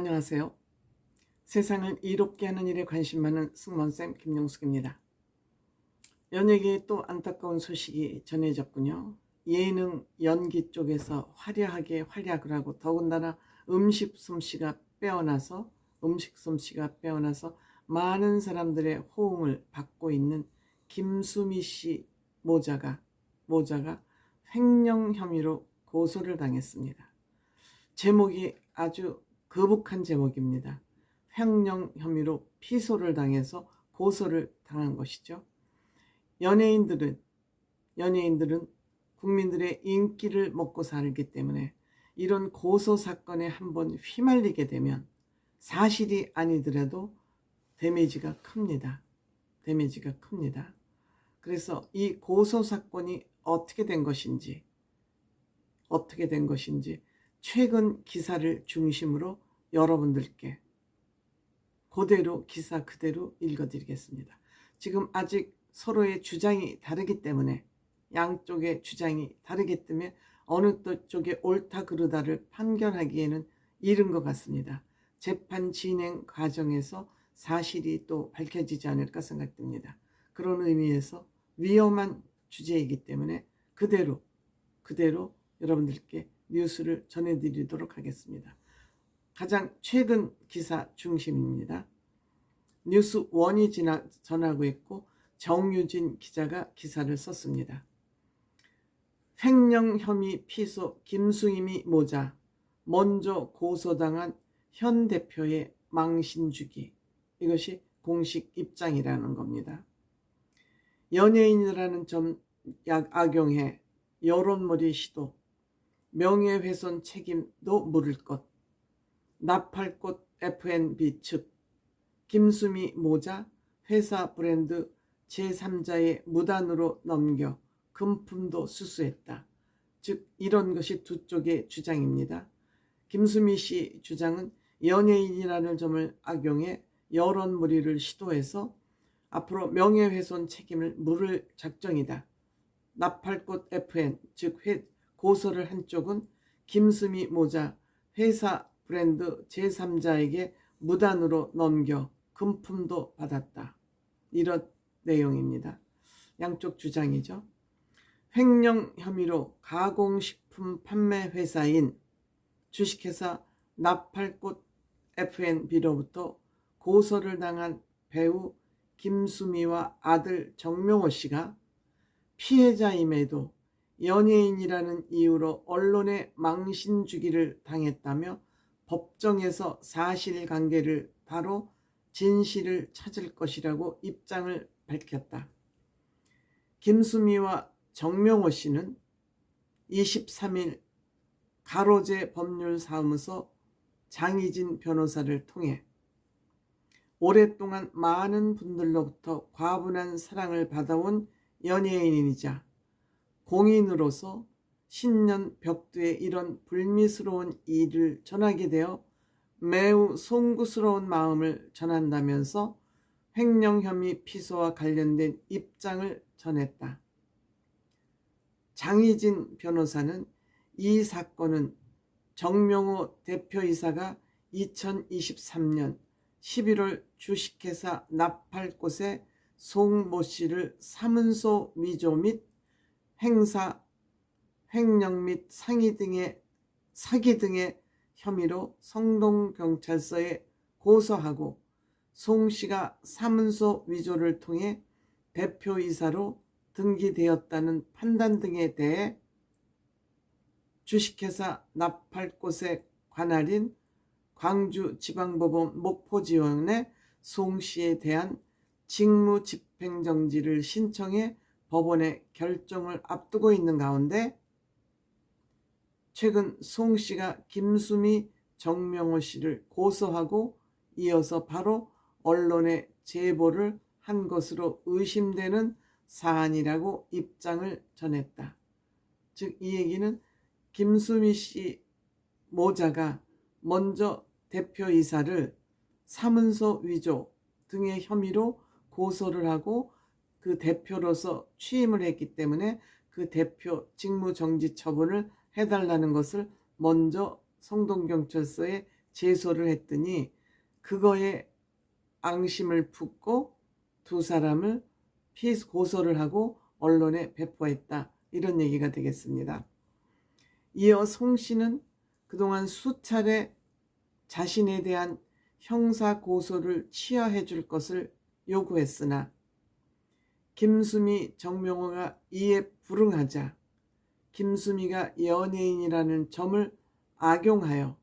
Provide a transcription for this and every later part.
안녕하세요. 세상을 이롭게 하는 일에 관심 많은 승무원쌤 김용숙입니다. 연예계에 또 안타까운 소식이 전해졌군요. 예능 연기 쪽에서 화려하게 활약을 하고 더군다나 음식 솜씨가 빼어나서 많은 사람들의 호응을 받고 있는 김수미 씨 모자가 횡령 혐의로 고소를 당했습니다. 제목이 아주 거북한 제목입니다. 횡령 혐의로 피소를 당해서 고소를 당한 것이죠. 연예인들은 국민들의 인기를 먹고 살기 때문에 이런 고소 사건에 한번 휘말리게 되면 사실이 아니더라도 데미지가 큽니다. 그래서 이 고소 사건이 어떻게 된 것인지 최근 기사를 중심으로 여러분들께 기사 그대로 읽어드리겠습니다. 지금 아직 서로의 주장이 다르기 때문에 양쪽의 주장이 다르기 때문에 어느 쪽에 옳다 그르다를 판결하기에는 이른 것 같습니다. 재판 진행 과정에서 사실이 또 밝혀지지 않을까 생각됩니다. 그런 의미에서 위험한 주제이기 때문에 그대로 여러분들께 뉴스를 전해드리도록 하겠습니다. 가장 최근 기사 중심입니다. 뉴스원이 전하고 있고 정유진 기자가 기사를 썼습니다. 횡령 혐의 피소 김수미 모자, 먼저 고소당한 현 대표의 망신 주기. 이것이 공식 입장이라는 겁니다. 연예인이라는 점 악용해 여론몰이 시도, 명예훼손 책임도 물을 것, 나팔꽃 F&B 측, 김수미 모자 회사 브랜드 제3자의 무단으로 넘겨 금품도 수수했다. 즉 이런 것이 두 쪽의 주장입니다. 김수미 씨 주장은 연예인이라는 점을 악용해 여론몰이를 시도해서 앞으로 명예훼손 책임을 물을 작정이다. 나팔꽃 FN 즉 고소를 한 쪽은 김수미 모자 회사 브랜드 제3자에게 무단으로 넘겨 금품도 받았다. 이런 내용입니다. 양쪽 주장이죠. 횡령 혐의로 가공식품 판매 회사인 주식회사 나팔꽃 F&B로부터 고소를 당한 배우 김수미와 아들 정명호 씨가 피해자임에도 연예인이라는 이유로 언론에 망신 주기를 당했다며 법정에서 사실관계를 다뤄 진실을 찾을 것이라고 입장을 밝혔다. 김수미와 정명호 씨는 23일 가로제 법률사무소 장희진 변호사를 통해 오랫동안 많은 분들로부터 과분한 사랑을 받아온 연예인이자 공인으로서 신년 벽두에 이런 불미스러운 일을 전하게 되어 매우 송구스러운 마음을 전한다면서 횡령 혐의 피소와 관련된 입장을 전했다. 장희진 변호사는 이 사건은 정명호 대표이사가 2023년 11월 주식회사 나팔꽃에 송모 씨를 사문서 위조 및 행사, 횡령 및 사기 등의 혐의로 성동경찰서에 고소하고 송 씨가 사문서 위조를 통해 대표이사로 등기되었다는 판단 등에 대해 주식회사 나팔꽃의 관할인 광주지방법원 목포지원에 송 씨에 대한 직무집행정지를 신청해 법원의 결정을 앞두고 있는 가운데 최근 송 씨가 김수미, 정명호 씨를 고소하고 이어서 바로 언론에 제보를 한 것으로 의심되는 사안이라고 입장을 전했다. 즉 이 얘기는 김수미 씨 모자가 먼저 대표이사를 사문서 위조 등의 혐의로 고소를 하고 그 대표로서 취임을 했기 때문에 그 대표 직무정지 처분을 해달라는 것을 먼저 성동경찰서에 제소를 했더니 그거에 앙심을 품고 두 사람을 고소를 하고 언론에 배포했다. 이런 얘기가 되겠습니다. 이어 송 씨는 그동안 수차례 자신에 대한 형사 고소를 취하해 줄 것을 요구했으나 김수미, 정명호가 이에 불응하자 김수미가 연예인이라는 점을 악용하여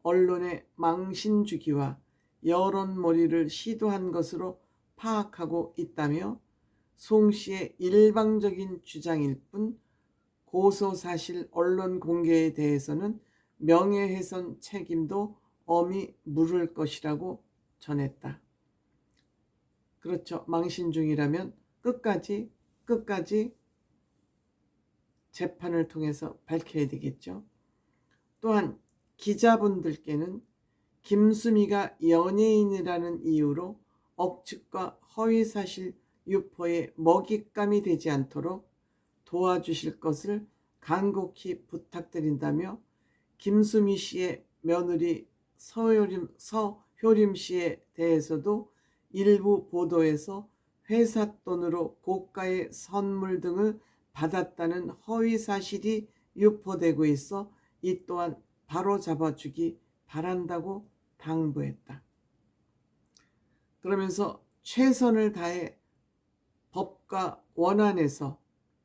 언론의 망신주기와 여론몰이를 시도한 것으로 파악하고 있다며 송 씨의 일방적인 주장일 뿐 고소사실 언론 공개에 대해서는 명예훼손 책임도 엄히 물을 것이라고 전했다. 그렇죠. 망신 중이라면 끝까지 재판을 통해서 밝혀야 되겠죠. 또한 기자분들께는 김수미가 연예인이라는 이유로 억측과 허위사실 유포에 먹잇감이 되지 않도록 도와주실 것을 간곡히 부탁드린다며 김수미 씨의 며느리 서효림 씨에 대해서도 일부 보도에서 회사 돈으로 고가의 선물 등을 받았다는 허위 사실이 유포되고 있어 이 또한 바로 잡아주기 바란다고 당부했다. 그러면서 최선을 다해 법과 원안에서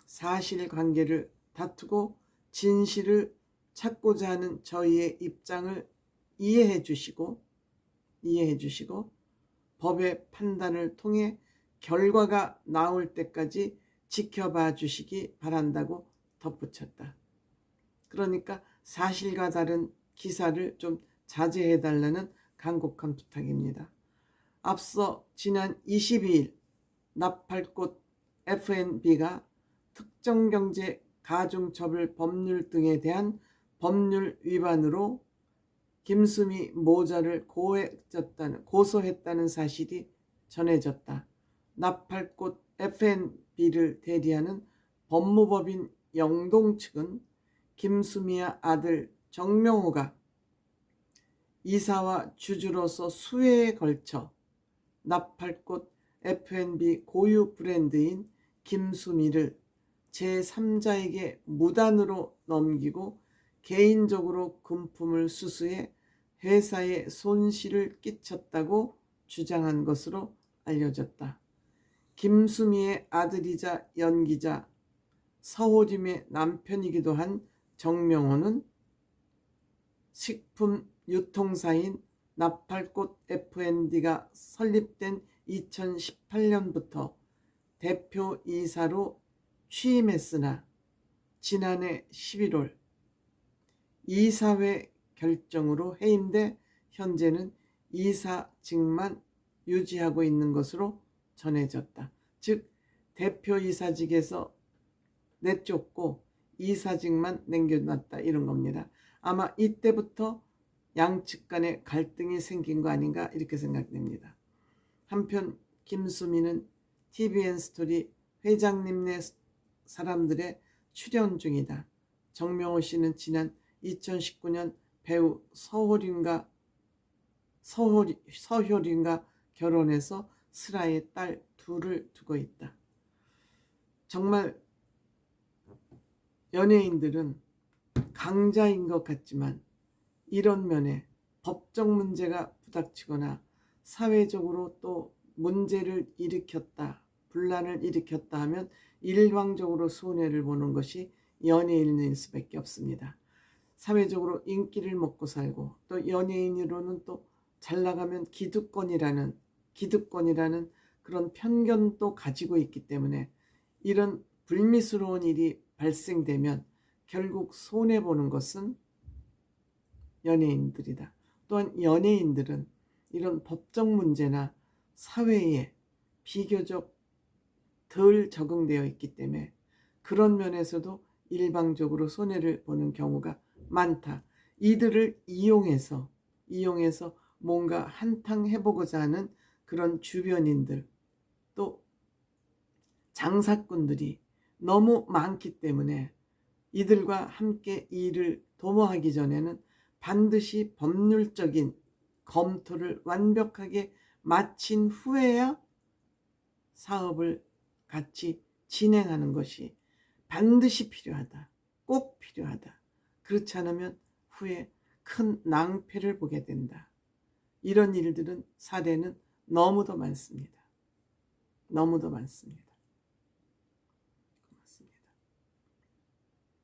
사실관계를 다투고 진실을 찾고자 하는 저희의 입장을 이해해 주시고 법의 판단을 통해 결과가 나올 때까지 지켜봐 주시기 바란다고 덧붙였다. 그러니까 사실과 다른 기사를 좀 자제해 달라는 간곡한 부탁입니다. 앞서 지난 22일 나팔꽃 F&B가 특정경제 가중처벌 법률 등에 대한 법률 위반으로 김수미 모자를 고소했다는 사실이 전해졌다. 나팔꽃 F&B를 대리하는 법무법인 영동 측은 김수미의 아들 정명호가 이사와 주주로서 수회에 걸쳐 나팔꽃 F&B 고유 브랜드인 김수미를 제3자에게 무단으로 넘기고 개인적으로 금품을 수수해 회사에 손실을 끼쳤다고 주장한 것으로 알려졌다. 김수미의 아들이자 연기자 서호림의 남편이기도 한 정명호는 식품 유통사인 나팔꽃 F&B가 설립된 2018년부터 대표이사로 취임했으나 지난해 11월 이사회 결정으로 해임돼 현재는 이사직만 유지하고 있는 것으로 전해졌다. 즉 대표이사직에서 내쫓고 이사직만 남겨놨다 이런 겁니다. 아마 이때부터 양측 간의 갈등이 생긴 거 아닌가 이렇게 생각됩니다. 한편 김수미는 TVN 스토리 회장님네 사람들의 출연 중이다. 정명호 씨는 지난 2019년 배우 서효림과 결혼해서 슬아의 딸 둘을 두고 있다. 정말 연예인들은 강자인 것 같지만 이런 면에 법적 문제가 부닥치거나 사회적으로 또 문제를 일으켰다, 분란을 일으켰다 하면 일방적으로 손해를 보는 것이 연예인일 수밖에 없습니다. 사회적으로 인기를 먹고 살고 또 연예인으로는 또 잘 나가면 기득권이라는 그런 편견도 가지고 있기 때문에 이런 불미스러운 일이 발생되면 결국 손해보는 것은 연예인들이다. 또한 연예인들은 이런 법적 문제나 사회에 비교적 덜 적응되어 있기 때문에 그런 면에서도 일방적으로 손해를 보는 경우가 많다. 이들을 이용해서 뭔가 한탕 해보고자 하는 그런 주변인들 또 장사꾼들이 너무 많기 때문에 이들과 함께 일을 도모하기 전에는 반드시 법률적인 검토를 완벽하게 마친 후에야 사업을 같이 진행하는 것이 반드시 필요하다. 꼭 필요하다. 그렇지 않으면 후에 큰 낭패를 보게 된다. 이런 일들은 사례는 너무도 많습니다. 너무도 많습니다.